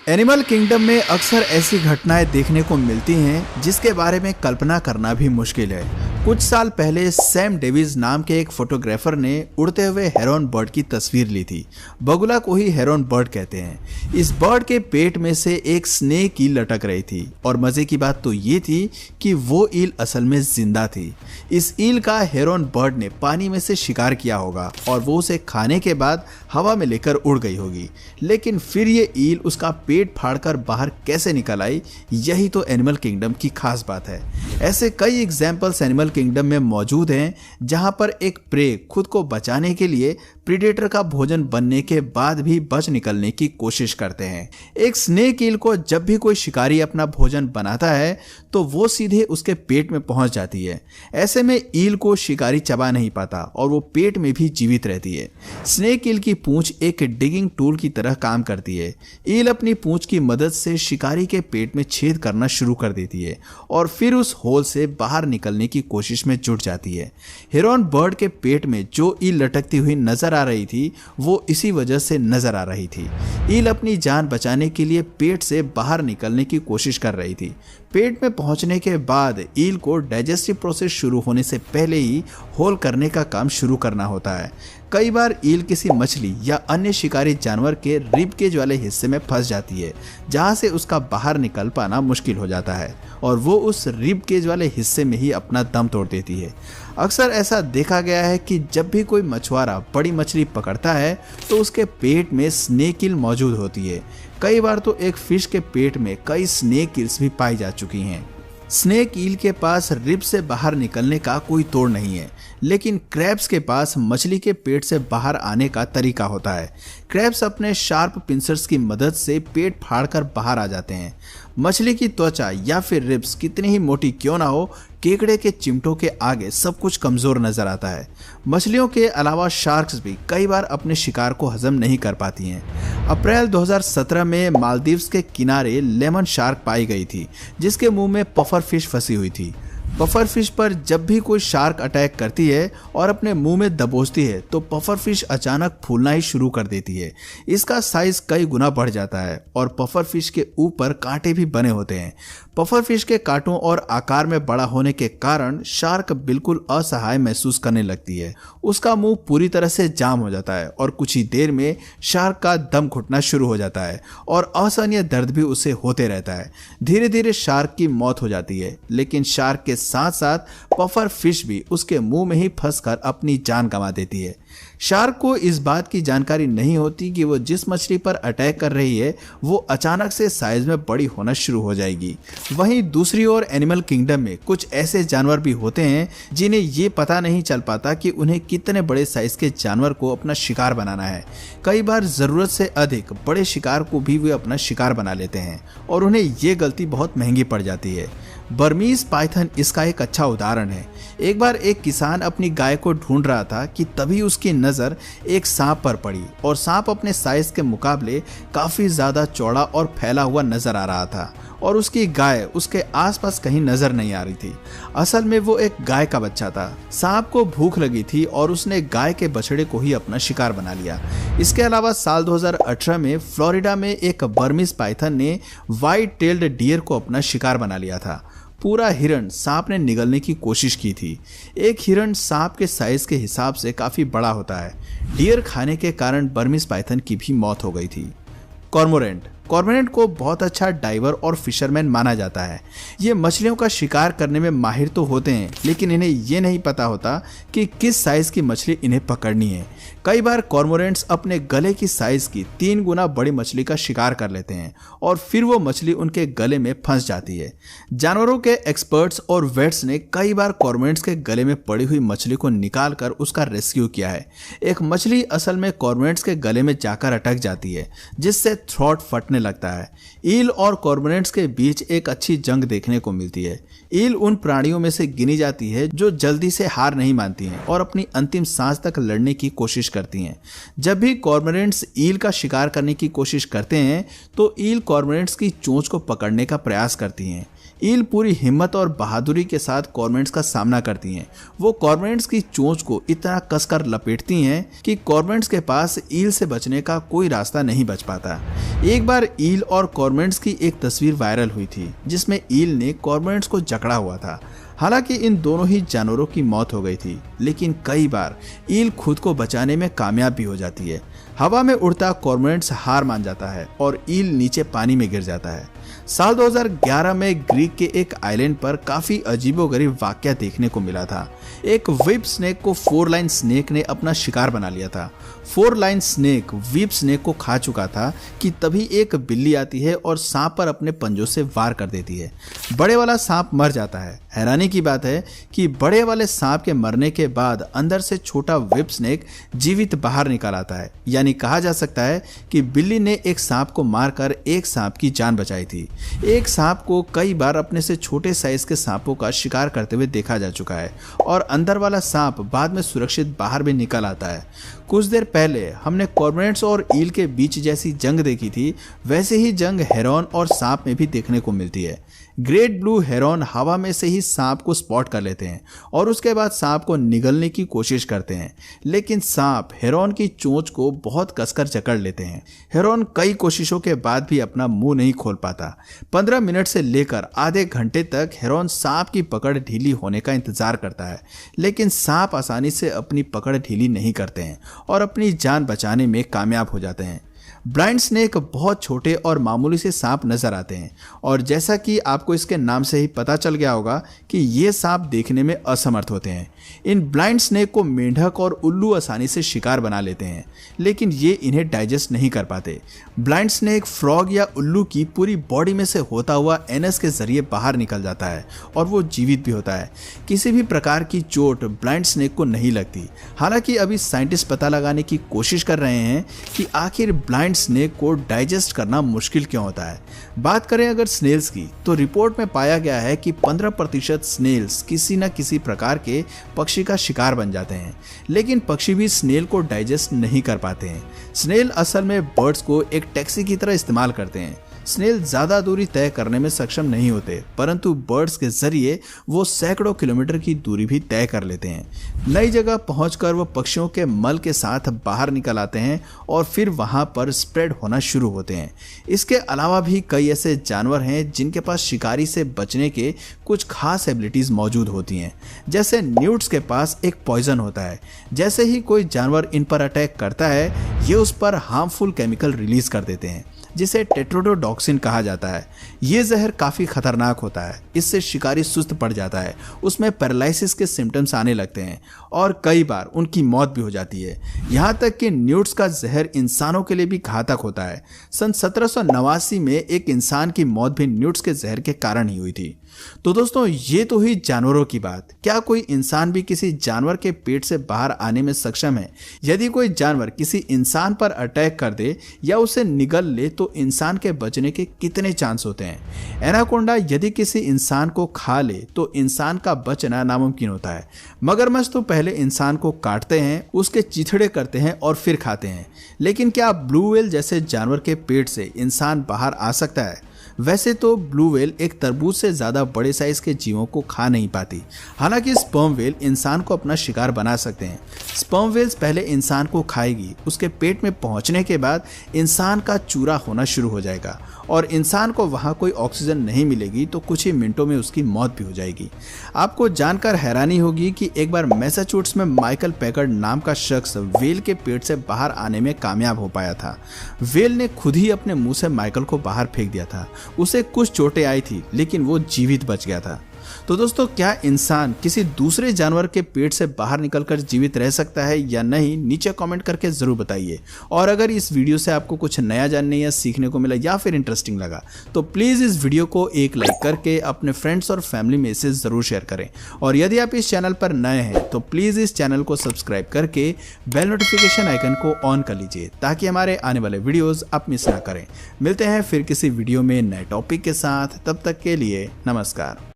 Animal kingdom में अक्सर ऐसी घटनाएं देखने को मिलती हैं जिसके बारे में कल्पना करना भी मुश्किल है। कुछ साल पहले सैम डेविस नाम के एक फोटोग्राफर ने उड़ते हुए हेरॉन बर्ड की तस्वीर ली थी। बगुला को ही हेरॉन बर्ड कहते हैं। इस बर्ड के पेट में से एक स्नेक ईल लटक रही थी और मजे की बात तो ये थी कि वो ईल असल में जिंदा थी। इस ईल का हेरॉन बर्ड ने पानी में से शिकार किया होगा और वो उसे खाने के बाद हवा में लेकर उड़ गई होगी, लेकिन फिर ये ईल उसका पेट फाड़कर बाहर कैसे निकल आई, यही तो एनिमल किंगडम की खास बात है। ऐसे कई एग्जाम्पल्स एनिमल किंगडम में मौजूद हैं जहां पर एक प्रे खुद को बचाने के लिए प्रीडेटर का भोजन बनने के बाद भी बच निकलने की कोशिश करते हैं। एक स्नेक ईल को जब भी कोई शिकारी अपना भोजन बनाता है तो वो सीधे उसके पेट में पहुंच जाती है। ऐसे में ईल को शिकारी चबा नहीं पाता और वो पेट में भी जीवित रहती है। स्नेक ईल की पूंछ एक डिगिंग टूल की तरह काम करती है। ईल अपनी पूंछ की मदद से शिकारी के पेट में छेद करना शुरू कर देती है और फिर उस होल से बाहर निकलने की कोशिश में जुट जाती है। हेरॉन बर्ड के पेट में जो ईल लटकती हुई नजर आ रही थी वो इसी वजह से नजर आ रही थी। ईल अपनी जान बचाने के लिए पेट से बाहर निकलने की कोशिश कर रही थी। पेट में पहुंचने के बाद ईल को डाइजेस्टिव प्रोसेस शुरू होने से पहले ही होल करने का काम शुरू करना होता है। कई बार ईल किसी मछली या अन्य शिकारी जानवर के रिब केज वाले हिस्से में फंस जाती है, जहां से उसका बाहर निकल पाना मुश्किल हो जाता है और वो उस रिब केज वाले हिस्से में ही अपना दम तोड़ देती है। अक्सर ऐसा देखा गया है कि जब भी कोई मछुआरा बड़ी मछली पकड़ता है तो उसके पेट में स्नेक ईल मौजूद होती है। कई बार तो एक फिश के पेट में कई स्नेक ईल्स भी पाई जा चुकी हैं। स्नेक ईल के पास रिब से बाहर निकलने का कोई तोड़ नहीं है, लेकिन क्रैब्स के पास मछली के पेट से बाहर आने का तरीका होता है। क्रैब्स अपने शार्प पिंसर्स की मदद से पेट फाड़कर बाहर आ जाते हैं। मछली की त्वचा या फिर रिब्स कितनी ही मोटी क्यों ना हो, केकड़े के चिमटों के आगे सब कुछ कमजोर नजर आता है। मछलियों के अलावा शार्क्स भी कई बार अपने शिकार को हजम नहीं कर पाती हैं। अप्रैल 2017 में मालदीव्स के किनारे लेमन शार्क पाई गई थी, जिसके मुंह में पफर फिश फंसी हुई थी। पफर फिश पर जब भी कोई शार्क अटैक करती है और अपने मुंह में दबोचती है तो पफर फिश अचानक फूलना ही शुरू कर देती है। इसका साइज कई गुना बढ़ जाता है और पफर फिश के ऊपर कांटे भी बने होते हैं। पफर फिश के कांटों और आकार में बड़ा होने के कारण शार्क बिल्कुल असहाय महसूस करने लगती है। उसका मुंह पूरी तरह से जाम हो जाता है और कुछ ही देर में शार्क का दम घुटना शुरू हो जाता है और असहनीय दर्द भी उसे होते रहता है। धीरे धीरे शार्क की मौत हो जाती है, लेकिन शार्क के साथ साथ पफर फिश भी उसके मुंह में ही फंसकर अपनी जान गंवा देती है। शार्क को इस बात की जानकारी नहीं होती कि वो जिस मछली पर अटैक कर रही है वो अचानक से साइज में बड़ी होना शुरू हो जाएगी। वहीं दूसरी ओर एनिमल किंगडम में कुछ ऐसे जानवर भी होते हैं जिन्हें ये पता नहीं चल पाता कि उन्हें कितने बड़े साइज के जानवर को अपना शिकार बनाना है। कई बार जरूरत से अधिक बड़े शिकार को भी वे अपना शिकार बना लेते हैं और उन्हें ये गलती बहुत महंगी पड़ जाती है। बर्मीज पाइथन इसका एक अच्छा उदाहरण है। एक बार एक किसान अपनी गाय को ढूंढ रहा था कि तभी उसकी नजर एक सांप पर पड़ी और सांप अपने साइज के मुकाबले काफी ज्यादा चौड़ा और फैला हुआ नजर आ रहा था और उसकी गाय उसके आसपास कहीं नजर नहीं आ रही थी। असल में वो एक गाय का बच्चा था। सांप को भूख लगी थी और उसने गाय के बछड़े को ही अपना शिकार बना लिया। इसके अलावा साल 2018 में फ्लोरिडा में एक बर्मीज पाइथन ने व्हाइट टेल्ड डियर को अपना शिकार बना लिया था। पूरा हिरण सांप ने निगलने की कोशिश की थी। एक हिरण सांप के साइज के हिसाब से काफी बड़ा होता है। डियर खाने के कारण बर्मीज पाइथन की भी मौत हो गई थी। कॉर्मोरेंट को बहुत अच्छा डाइवर और फिशरमैन माना जाता है। ये मछलियों का शिकार करने में माहिर तो होते हैं, लेकिन इन्हें ये नहीं पता होता कि किस साइज की मछली इन्हें पकड़नी है। कई बार कॉर्मोरेंट्स अपने गले की साइज की 3 गुना बड़ी मछली का शिकार कर लेते हैं और फिर वो मछली उनके गले में फंस जाती है। जानवरों के एक्सपर्ट्स और वेट्स ने कई बार कॉर्मोरेंट्स के गले में पड़ी हुई मछली को निकाल कर उसका रेस्क्यू किया है। एक मछली असल में कॉर्मोरेंट्स के गले में जाकर अटक जाती है, जिससे थ्रोट फटने लगता है। ईल और कॉर्मोरेंट्स के बीच एक अच्छी जंग देखने को मिलती है। ईल उन प्राणियों में से गिनी जाती है जो जल्दी से हार नहीं मानती हैं और अपनी अंतिम सांस तक लड़ने की कोशिश करती हैं। जब भी कॉर्मोरेंट्स ईल का शिकार करने की कोशिश करते हैं तो ईल कॉर्मोरेंट्स की चोंच को पकड़ने का प्रयास करती हैं। ईल पूरी हिम्मत और बहादुरी के साथ कॉर्मोरेंट्स का सामना करती हैं। वो कॉर्मोरेंट्स की चोंच को इतना कसकर लपेटती हैं कि कॉर्मोरेंट्स के पास ईल से बचने का कोई रास्ता नहीं बच पाता। एक बार ईल और कॉर्मोरेंट्स की एक तस्वीर वायरल हुई थी जिसमें ईल ने कॉर्मोरेंट्स को जकड़ा हुआ था। हालांकि इन दोनों ही जानवरों की मौत हो गई थी, लेकिन कई बार ईल खुद को बचाने में कामयाब भी हो जाती है। हवा में उड़ता कॉर्मोरेंट्स हार मान जाता है और ईल नीचे पानी में गिर जाता है। साल 2011 में ग्रीक के एक आइलैंड पर काफी अजीबोगरीब वाकया देखने को मिला था। एक व्हिप स्नेक को 4 लाइन स्नेक ने अपना शिकार बना लिया था। 4 लाइन स्नेक व्हिप स्नेक को खा चुका था कि तभी एक बिल्ली आती है और सांप पर अपने पंजों से वार कर देती है। बड़े वाला सांप मर जाता है। हैरानी की बात है कि बड़े वाले सांप के मरने के बाद अंदर से छोटा व्हिप स्नेक जीवित बाहर निकल आता है। यानी कहा जा सकता है कि बिल्ली ने एक सांप को मारकर एक सांप की जान बचाई थी। एक सांप को कई बार अपने से छोटे साइज के सांपों का शिकार करते हुए देखा जा चुका है और अंदर वाला सांप बाद में सुरक्षित बाहर भी निकल आता है। कुछ देर पहले हमने कॉर्मोरेंट्स और ईल के बीच जैसी जंग देखी थी, वैसे ही जंग हेरॉन और सांप में भी देखने को मिलती है। ग्रेट ब्लू हेरॉन हवा में से ही सांप को स्पॉट कर लेते हैं और उसके बाद सांप को निगलने की कोशिश करते हैं, लेकिन सांप हेरॉन की चोंच को बहुत कसकर जकड़ लेते हैं। हेरॉन कई कोशिशों के बाद भी अपना मुंह नहीं खोल पाता। 15 मिनट से लेकर आधे घंटे तक हेरॉन सांप की पकड़ ढीली होने का इंतजार करता है, लेकिन सांप आसानी से अपनी पकड़ ढीली नहीं करते हैं और अपनी जान बचाने में कामयाब हो जाते हैं। ब्लाइंड स्नेक बहुत छोटे और मामूली से सांप नजर आते हैं और जैसा कि आपको इसके नाम से ही पता चल गया होगा कि ये सांप देखने में असमर्थ होते हैं। इन ब्लाइंड स्नेक को मेंढक और उल्लू आसानी से शिकार बना लेते हैं, लेकिन ये इन्हें डाइजेस्ट नहीं कर पाते। ब्लाइंड स्नेक फ्रॉग या उल्लू की पूरी बॉडी में से होता हुआ एनस के जरिए बाहर निकल जाता है और वो जीवित भी होता है। किसी भी प्रकार की चोट ब्लाइंड स्नेक को नहीं लगती। हालांकि अभी साइंटिस्ट पता लगाने की कोशिश कर रहे हैं कि आखिर ब्लाइंड स्नेक को डाइजेस्ट करना मुश्किल क्यों होता है। बात करें अगर स्नेल्स की, तो रिपोर्ट में पाया गया है कि 15% स्नेल्स किसी न किसी प्रकार के पक्षी का शिकार बन जाते हैं, लेकिन पक्षी भी स्नेल को डाइजेस्ट नहीं कर पाते हैं। स्नेल असल में बर्ड्स को एक टैक्सी की तरह इस्तेमाल करते हैं। स्नेल ज्यादा दूरी तय करने में सक्षम नहीं होते, परंतु बर्ड्स के जरिए वो सैकड़ों किलोमीटर की दूरी भी तय कर लेते हैं। नई जगह पहुंचकर वो पक्षियों के मल के साथ बाहर निकल आते हैं और फिर वहां पर स्प्रेड होना शुरू होते हैं। इसके अलावा भी कई ऐसे जानवर हैं जिनके पास शिकारी से बचने के कुछ खास एबिलिटीज मौजूद होती हैं। जैसे न्यूट्स के पास एक पॉइजन होता है। जैसे ही कोई जानवर इन पर अटैक करता है, ये उस पर हार्मफुल केमिकल रिलीज कर देते हैं जिसे टेट्रोडोटॉक्सिन कहा जाता है। ये जहर काफी खतरनाक होता है। इससे शिकारी सुस्त पड़ जाता है, उसमें पैरालिसिस के सिम्टम्स आने लगते हैं और कई बार उनकी मौत भी हो जाती है। यहाँ तक कि न्यूट्स का जहर इंसानों के लिए भी घातक होता है। सन 1789 में एक इंसान की मौत भी न्यूट्स के जहर के कारण ही हुई थी। तो दोस्तों, ये तो हुई जानवरों की बात। क्या कोई इंसान भी किसी जानवर के पेट से बाहर आने में सक्षम है? यदि कोई जानवर किसी इंसान पर अटैक कर दे या उसे निगल ले तो इंसान के बचने के कितने चांस होते हैं? एनाकोंडा यदि किसी इंसान को खा ले तो इंसान का बचना नामुमकिन होता है। मगरमच्छ तो पहले इंसान को काटते हैं, उसके चिथड़े करते हैं और फिर खाते हैं। लेकिन क्या ब्लू व्हेल जैसे जानवर के पेट से इंसान बाहर आ सकता है? वैसे तो ब्लू व्हेल एक तरबूज से ज्यादा बड़े साइज के जीवों को खा नहीं पाती। हालांकि स्पर्म व्हेल इंसान को अपना शिकार बना सकते हैं। स्पर्म व्हेल्स पहले इंसान को खाएगी, उसके पेट में पहुंचने के बाद इंसान का चूरा होना शुरू हो जाएगा और इंसान को वहां कोई ऑक्सीजन नहीं मिलेगी तो कुछ ही मिनटों में उसकी मौत भी हो जाएगी। आपको जानकर हैरानी होगी कि एक बार मैसाचुसेट्स में माइकल पैकर्ड नाम का शख्स व्हेल के पेट से बाहर आने में कामयाब हो पाया था। व्हेल ने खुद ही अपने मुंह से माइकल को बाहर फेंक दिया था। उसे कुछ चोटें आई थी, लेकिन वो जीवित बच गया था। तो दोस्तों, क्या इंसान किसी दूसरे जानवर के पेट से बाहर निकलकर जीवित रह सकता है या नहीं? नीचे कमेंट करके जरूर बताइए। और अगर इस वीडियो से आपको कुछ नया जानने या सीखने को मिला या फिर इंटरेस्टिंग लगा तो प्लीज इस वीडियो को एक लाइक करके अपने फ्रेंड्स और फैमिली में इसे जरूर शेयर करें। और यदि आप इस चैनल पर नए हैं तो प्लीज इस चैनल को सब्सक्राइब करके बेल नोटिफिकेशन आइकन को ऑन कर लीजिए ताकि हमारे आने वाले वीडियोज आप मिस ना करें। मिलते हैं फिर किसी वीडियो में नए टॉपिक के साथ। तब तक के लिए नमस्कार।